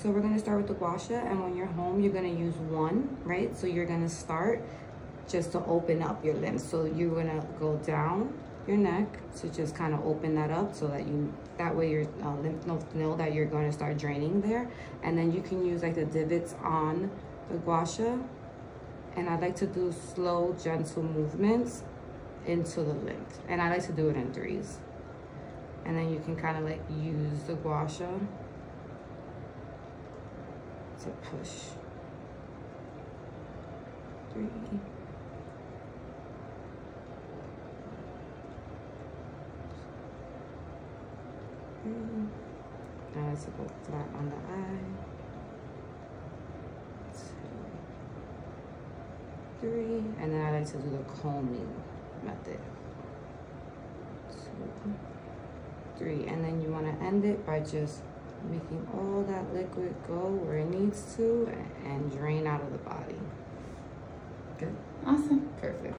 So we're gonna start with the gua sha, and when you're home, you're gonna use one, right? So you're gonna start just to open up your limbs. So you're gonna go down your neck to just kind of open that up so that way your lymph nodes know that you're going to start draining there. And then you can use like the divots on the gua sha. And I like to do slow, gentle movements into the lymph. And I like to do it in 3s. And then you can kind of like use the gua sha to push. 3. Now let's go flat on the eye. 2, 3, and then I like to do the combing method. 2, 3, and then you want to end it by just making all that liquid go where it needs to and drain out of the body. Good. Awesome. Perfect.